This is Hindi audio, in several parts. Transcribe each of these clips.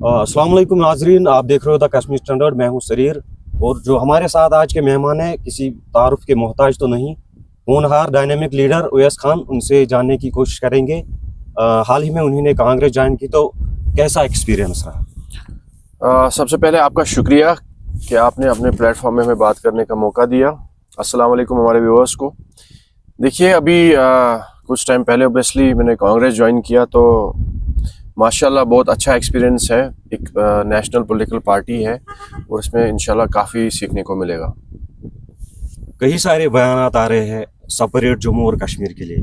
अस्सलाम वालेकुम नाजरीन, आप देख रहे हो द कश्मीर स्टैंडर्ड। मैं हूं सरीर और जो हमारे साथ आज के मेहमान हैं किसी तारुफ के मोहताज तो नहीं, होनहार डायनेमिक लीडर उवैस खान, उनसे जानने की कोशिश करेंगे। हाल ही में उन्होंने कांग्रेस ज्वाइन की, तो कैसा एक्सपीरियंस रहा? सबसे पहले आपका शुक्रिया कि आपने अपने प्लेटफॉर्म में हमें बात करने का मौका दिया। अस्सलाम वालेकुम हमारे व्यूअर्स को। देखिए अभी कुछ टाइम पहले ओबियसली मैंने कांग्रेस ज्वाइन किया, तो माशाल्लाह बहुत अच्छा एक्सपीरियंस है। एक नेशनल पॉलिटिकल पार्टी है और इसमें इंशाल्लाह काफ़ी सीखने को मिलेगा। कई सारे बयानात आ रहे हैं सेपरेट जम्मू और कश्मीर के लिए,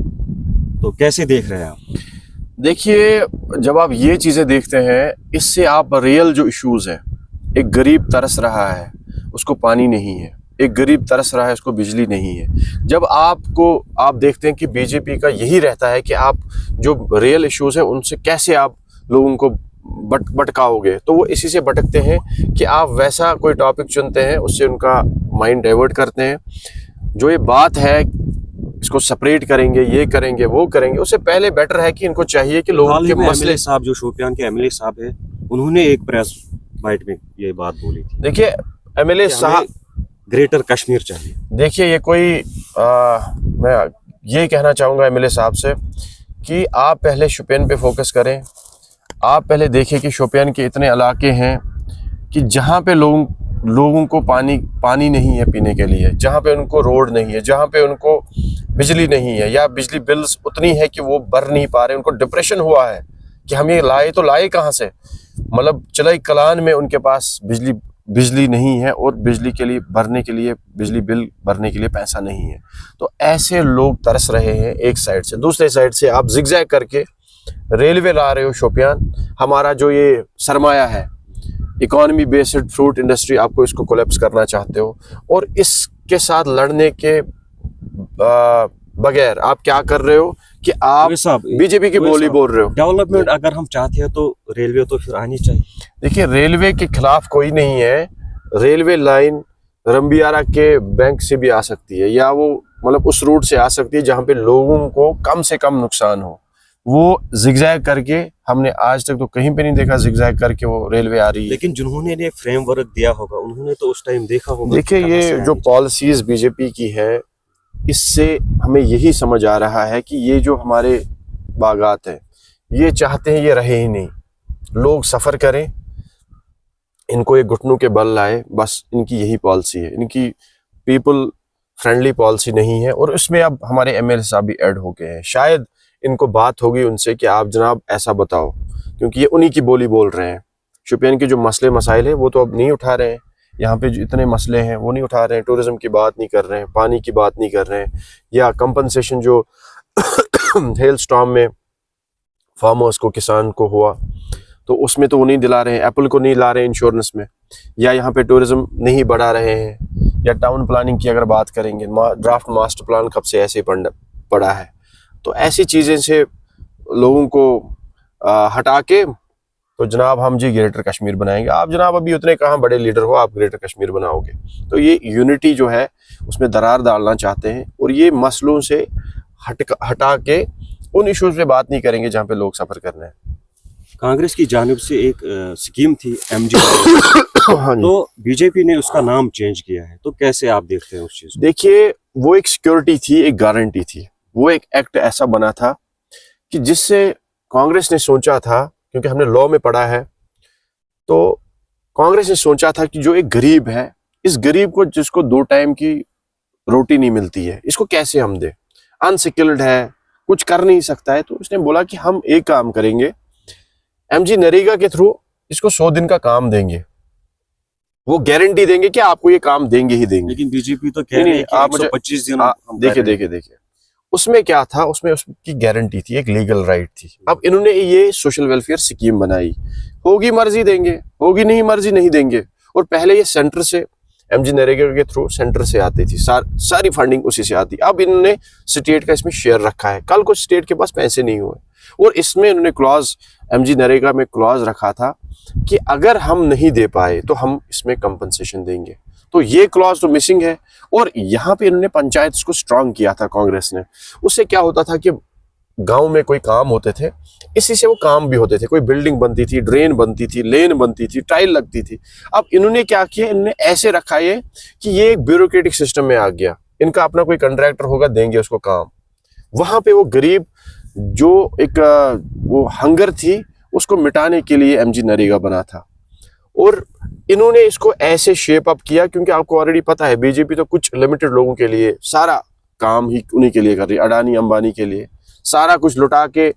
तो कैसे देख रहे हैं आप? देखिए जब आप ये चीज़ें देखते हैं, इससे आप रियल जो इश्यूज़ हैं, एक गरीब तरस रहा है उसको पानी नहीं है, एक गरीब तरस रहा है उसको बिजली नहीं है। जब आप देखते हैं कि बीजेपी का यही रहता है कि आप जो रियल इश्यूज़ हैं उनसे कैसे आप लोगों को भटकाओगे, तो वो इसी से भटकते हैं कि आप वैसा कोई टॉपिक चुनते हैं, उससे उनका माइंड डाइवर्ट करते हैं। जो ये बात है इसको सेपरेट करेंगे, ये करेंगे, वो करेंगे, उससे पहले बेटर है कि इनको चाहिए कि लोगों के मसले। साहब जो शोपियान के एमएलए साहब है, उन्होंने एक प्रेस बाइट में ये बात बोली थी। देखिए एमएलए साहब, ग्रेटर कश्मीर चाहिए। देखिए ये कोई मैं ये कहना चाहूँगा एमएलए साहब से कि आप पहले शोपियान पे फोकस करें। आप पहले देखिए कि शोपियान के इतने इलाके हैं कि जहाँ पे लोगों को पानी नहीं है पीने के लिए, जहाँ पे उनको रोड नहीं है, जहाँ पे उनको बिजली नहीं है, या बिजली बिल्स उतनी है कि वो भर नहीं पा रहे, उनको डिप्रेशन हुआ है कि हम ये लाए कहाँ से। मतलब चिलाई कलान में उनके पास बिजली नहीं है और बिजली बिल भरने के लिए पैसा नहीं है। तो ऐसे लोग तरस रहे हैं एक साइड से। दूसरे साइड से आप जिगजैग करके रेलवे ला रहे हो शोपियान। हमारा जो ये सरमाया है, इकोनॉमी बेस्ड फ्रूट इंडस्ट्री, आपको इसको कोलैप्स करना चाहते हो, और इसके साथ लड़ने के बगैर आप क्या कर रहे हो कि आप बीजेपी की बोली बोल रहे हो। डेवलपमेंट अगर हम चाहते हैं तो रेलवे तो फिर आनी चाहिए। देखिए रेलवे के खिलाफ कोई नहीं है। रेलवे लाइन रंबियारा के बैंक से भी आ सकती है, या वो मतलब उस रूट से आ सकती है जहाँ पे लोगों को कम से कम नुकसान हो। वो जिगजैग करके हमने आज तक तो कहीं पे नहीं देखा जिगजैग करके वो रेलवे आ रही है। लेकिन जिन्होंने ये फ्रेमवर्क दिया होगा उन्होंने तो उस टाइम देखा होगा। देखिए ये जो पॉलिसीज बीजेपी की है, इससे हमें यही समझ आ रहा है कि ये जो हमारे बागात हैं, ये चाहते हैं ये रहे ही नहीं, लोग सफ़र करें, इनको ये घुटनों के बल लाए, बस इनकी यही पॉलिसी है। इनकी पीपल फ्रेंडली पॉलिसी नहीं है। और इसमें अब हमारे एमएलए साहब भी ऐड हो गए हैं। शायद इनको बात होगी उनसे कि आप जनाब ऐसा बताओ, क्योंकि ये उन्हीं की बोली बोल रहे हैं। शोपियान के जो मसले मसाइल है वो तो अब नहीं उठा रहे हैं, यहाँ पे जो इतने मसले हैं वो नहीं उठा रहे हैं। टूरिज्म की बात नहीं कर रहे हैं, पानी की बात नहीं कर रहे हैं, या कंपनसेशन जो हेल स्टॉर्म में फार्म हाउस को, किसान को हुआ, तो उसमें तो वो नहीं दिला रहे हैं। एप्पल को नहीं ला रहे हैं इंश्योरेंस में, या यहाँ पे टूरिज्म नहीं बढ़ा रहे हैं। या टाउन प्लानिंग की अगर बात करेंगे, ड्राफ्ट मास्टर प्लान कब से ऐसे पड़ा है। तो ऐसी चीज़ें से लोगों को हटा के तो जनाब हम जी ग्रेटर कश्मीर बनाएंगे। आप जनाब अभी उतने कहाँ बड़े लीडर हो, आप ग्रेटर कश्मीर बनाओगे? तो ये यूनिटी जो है उसमें दरार डालना चाहते हैं, और ये मसलों से हटा के उन इश्यूज पे बात नहीं करेंगे जहाँ पे लोग सफ़र करना है। कांग्रेस की जानिब से एक स्कीम थी MG हाँ, तो बीजेपी ने उसका नाम चेंज किया है, तो कैसे आप देखते हैं उस चीज़ को? देखिए वो एक सिक्योरिटी थी, एक गारंटी थी। वो एक एक्ट ऐसा बना था कि जिससे कांग्रेस ने सोचा था, क्योंकि हमने लॉ में पढ़ा है, तो कांग्रेस ने सोचा था कि जो एक गरीब है, इस गरीब को जिसको 2 टाइम की रोटी नहीं मिलती है, इसको कैसे हम दें। अनस्किल्ड है, कुछ कर नहीं सकता है, तो उसने बोला कि हम एक काम करेंगे, MG नरेगा के थ्रू इसको 100 दिन का काम देंगे, वो गारंटी देंगे कि आपको ये काम देंगे ही देंगे। लेकिन बीजेपी तो कह रही है कि आप 125 दिन। देखिए उसमें क्या था, उसमें उसकी गारंटी थी, एक लीगल राइट थी। अब इन्होंने ये सोशल वेलफेयर स्कीम बनाई, होगी मर्जी देंगे, होगी नहीं मर्जी नहीं देंगे। और पहले ये सेंटर से, MG नरेगा के थ्रू सेंटर से आती थी, सारी फंडिंग उसी से आती। अब इन्होंने स्टेट का इसमें शेयर रखा है। कल को स्टेट के पास पैसे नहीं हुए, और इसमें इन्होंने क्लॉज, MG नरेगा में क्लॉज रखा था कि अगर हम नहीं दे पाए तो हम इसमें कंपनसेशन देंगे। तो ये क्लॉज तो मिसिंग है। और यहाँ पे इन्होंने पंचायत को स्ट्रांग किया था कांग्रेस ने। उससे क्या होता था कि गांव में कोई काम होते थे, इसी से वो काम भी होते थे। कोई बिल्डिंग बनती थी, ड्रेन बनती थी, लेन बनती थी, टाइल लगती थी। अब इन्होंने क्या किया, इन्होंने ऐसे रखा है कि ये एक ब्यूरोक्रेटिक सिस्टम में आ गया। इनका अपना कोई कंट्रैक्टर होगा, देंगे उसको काम। वहां पे वो गरीब जो एक वो हंगर थी उसको मिटाने के लिए एमजी नरेगा बना था। और इन्होंने इसको ऐसे शेप अप किया, क्योंकि आपको ऑलरेडी पता है बीजेपी तो कुछ लिमिटेड लोगों के लिए सारा काम ही उन्हीं के लिए कर रही है, अडानी अंबानी के लिए सारा कुछ लुटा के।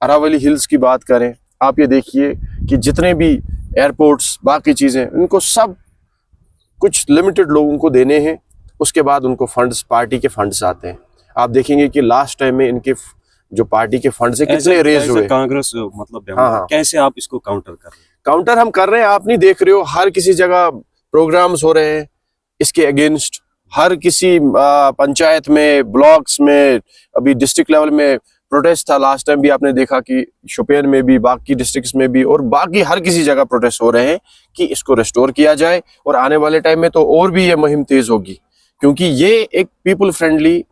अरावली हिल्स की बात करें, आप ये देखिए कि जितने भी एयरपोर्ट्स बाकी चीजें, इनको सब कुछ लिमिटेड लोगों को देने हैं। उसके बाद उनको फंड्स, पार्टी के फंड्स आते हैं। आप देखेंगे कि लास्ट टाइम में इनके जो पार्टी के फंड्स है कितने रेज हुए। कांग्रेस मतलब हाँ। कैसे आप इसको काउंटर कर रहे हैं? काउंटर हम कर रहे हैं, आप नहीं देख रहे हो, हर किसी जगह प्रोग्राम्स हो रहे हैं इसके अगेंस्ट। हर किसी पंचायत में, ब्लॉक्स में, अभी डिस्ट्रिक्ट लेवल में प्रोटेस्ट था। लास्ट टाइम भी आपने देखा कि शोपियान में भी, बाकी डिस्ट्रिक्ट्स में भी, और बाकी हर किसी जगह प्रोटेस्ट हो रहे हैं कि इसको रिस्टोर किया जाए। और आने वाले टाइम में तो और भी ये मुहिम तेज होगी, क्योंकि ये एक पीपल फ्रेंडली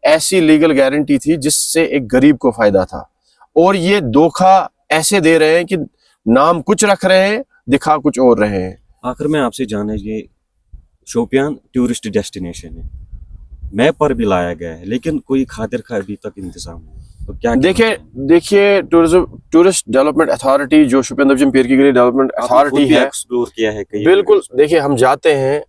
ऐसी लीगल गारंटी थी जिससे एक गरीब को फायदा था। और ये धोखा ऐसे दे रहे हैं कि नाम कुछ रख रहे हैं, दिखा कुछ और रहे हैं। आखिर में आपसे जानना, ये शोपियान टूरिस्ट डेस्टिनेशन है, मैप पर भी लाया गया है, लेकिन कोई खातिर का अभी तक इंतजाम नहीं। तो क्या देखिए टूरिस्ट डेवलपमेंट अथॉरिटी जो शोपियान दबजम पीर की गली डेवलपमेंट अथॉरिटी है, एक्सप्लोर किया है कहीं? बिल्कुल। देखिए हम जाते हैं,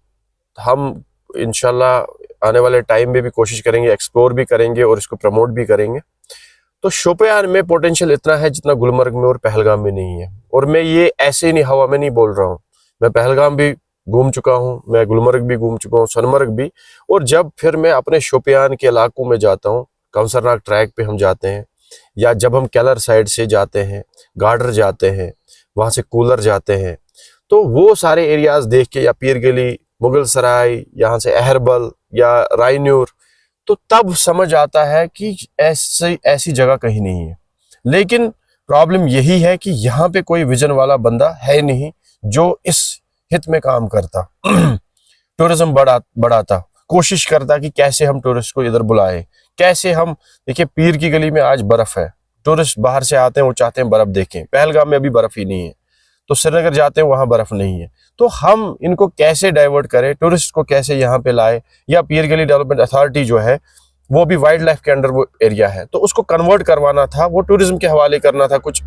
हम इंशाल्लाह आने वाले टाइम में भी कोशिश करेंगे, एक्सप्लोर भी करेंगे और इसको प्रमोट भी करेंगे। तो शोपियान में पोटेंशियल इतना है जितना गुलमर्ग में और पहलगाम में नहीं है। और मैं ये ऐसे नहीं हवा में नहीं बोल रहा हूँ, मैं पहलगाम भी घूम चुका हूँ, मैं गुलमर्ग भी घूम चुका हूँ, सोनमर्ग भी। और जब फिर मैं अपने शोपियान के इलाकों में जाता हूँ, काउंसरनाग ट्रैक पे हम जाते हैं, या जब हम केलर साइड से जाते हैं, गार्डर जाते हैं, वहाँ से कूलर जाते हैं, तो वो सारे एरियाज देख के, या पीर गली, मुगल सराय, यहाँ से अहरबल या रायन्यूर, तो तब समझ आता है कि ऐसी जगह कहीं नहीं है। लेकिन प्रॉब्लम यही है कि यहाँ पे कोई विजन वाला बंदा है नहीं जो इस हित में काम करता, टूरिज्म बढ़ाता, कोशिश करता कि कैसे हम टूरिस्ट को इधर बुलाएं, कैसे हम। देखिए पीर की गली में आज बर्फ है, टूरिस्ट बाहर से आते हैं, वो चाहते हैं बर्फ देखें। पहलगाम में अभी बर्फ ही नहीं है, तो श्रीनगर जाते हैं, वहां बर्फ नहीं है। तो हम इनको कैसे डाइवर्ट करें, टूरिस्ट को कैसे यहाँ पे लाए। या पीर गली डेवलपमेंट अथॉरिटी जो है वो भी वाइल्ड लाइफ के अंडर वो एरिया है, तो उसको कन्वर्ट करवाना था, वो टूरिज्म के हवाले करना था कुछ,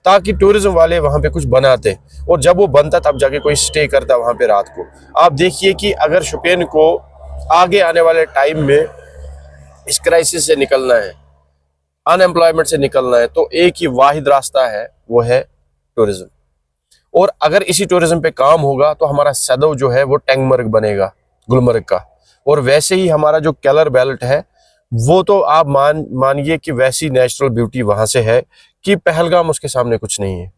ताकि टूरिज्म वाले वहां पे कुछ बनाते, और जब वो बनता तब जाके कोई स्टे करता वहां पे रात को। आप देखिए कि अगर शोपियान को आगे आने वाले टाइम में इस क्राइसिस से निकलना है, अनएम्प्लॉयमेंट से निकलना है, तो एक ही वाहिद रास्ता है, वो है टूरिज्म। और अगर इसी टूरिज्म पे काम होगा तो हमारा सदव जो है वो टेंगमर्ग बनेगा, गुलमर्ग का। और वैसे ही हमारा जो केलर बेल्ट है वो तो आप मानिए कि वैसी नेचुरल ब्यूटी वहां से है कि पहलगाम उसके सामने कुछ नहीं है।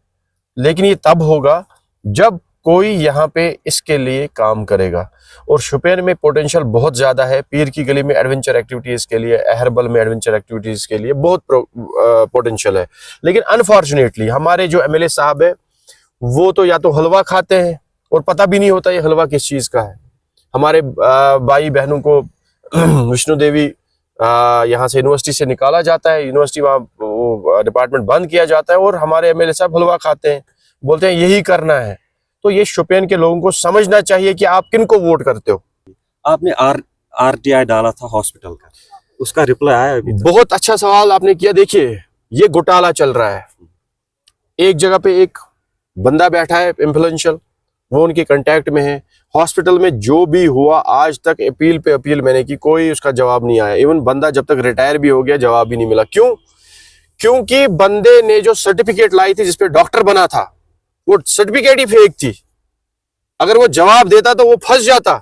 लेकिन ये तब होगा जब कोई यहाँ पे इसके लिए काम करेगा। और शोपियान में पोटेंशियल बहुत ज्यादा है, पीर की गली में एडवेंचर एक्टिविटीज के लिए, अहरबल में एडवेंचर एक्टिविटीज के लिए बहुत पोटेंशियल है। लेकिन अनफॉर्चुनेटली हमारे जो एमएलए साहब है वो तो या तो हलवा खाते हैं और पता भी नहीं होता ये हलवा किस चीज का है। हमारे भाई बहनों को विष्णु देवी यहाँ से यूनिवर्सिटी से निकाला जाता है, यूनिवर्सिटी वहाँ डिपार्टमेंट बंद किया जाता है, और हमारे एमएलए साहब हलवा खाते हैं, बोलते हैं यही करना है। तो ये शोपियान के लोगों को समझना चाहिए कि आप किन को वोट करते हो। आपने आरटीआई डाला था हॉस्पिटल का, उसका रिप्लाई आया अभी तक? बहुत अच्छा सवाल आपने किया। देखिए ये घोटाला चल रहा है, एक जगह पे एक बंदा बैठा है इन्फ्लुएंशियल, वो उनके कांटेक्ट में है। हॉस्पिटल में जो भी हुआ आज तक अपील पे अपील मैंने की, कोई उसका जवाब नहीं आया। इवन बंदा जब तक रिटायर भी हो गया जवाब भी नहीं मिला। क्यों? क्योंकि बंदे ने जो सर्टिफिकेट लाई थी जिसपे डॉक्टर बना था, वो सर्टिफिकेट ही फेक थी। अगर वो जवाब देता तो वो फंस जाता।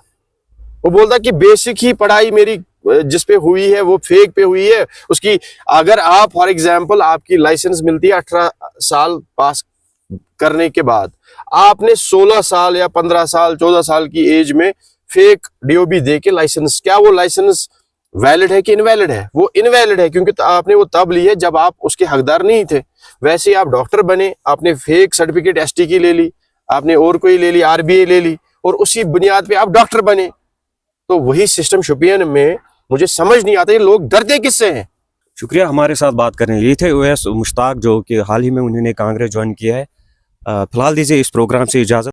वो बोलता कि बेसिक ही पढ़ाई मेरी जिस पे हुई है वो फेक पे हुई है उसकी। अगर आप फॉर एग्जाम्पल आपकी लाइसेंस मिलती है 18 साल पास करने के बाद, आपने 16 साल या 15 साल 14 साल की एज में फेक डीओबी दे के लाइसेंस, क्या वो लाइसेंस वैलिड है कि इनवैलिड है? वो इनवैलिड है, क्योंकि आपने वो तब ली है जब आप उसके हकदार नहीं थे। वैसे ही आप डॉक्टर बने, आपने फेक सर्टिफिकेट एसटी की ले ली, आपने और कोई ले ली, आरबीआई ले ली, और उसी बुनियाद पे आप डॉक्टर बने। तो वही सिस्टम शोपियान में मुझे समझ नहीं आता, ये लोग डरते किससे हैं? शुक्रिया हमारे साथ बात करने के लिए। ये थे ओवैस मुश्ताक जो कि हाल ही में उन्होंने कांग्रेस ज्वाइन किया है। फिलहाल दीजिए इस प्रोग्राम से इजाज़त।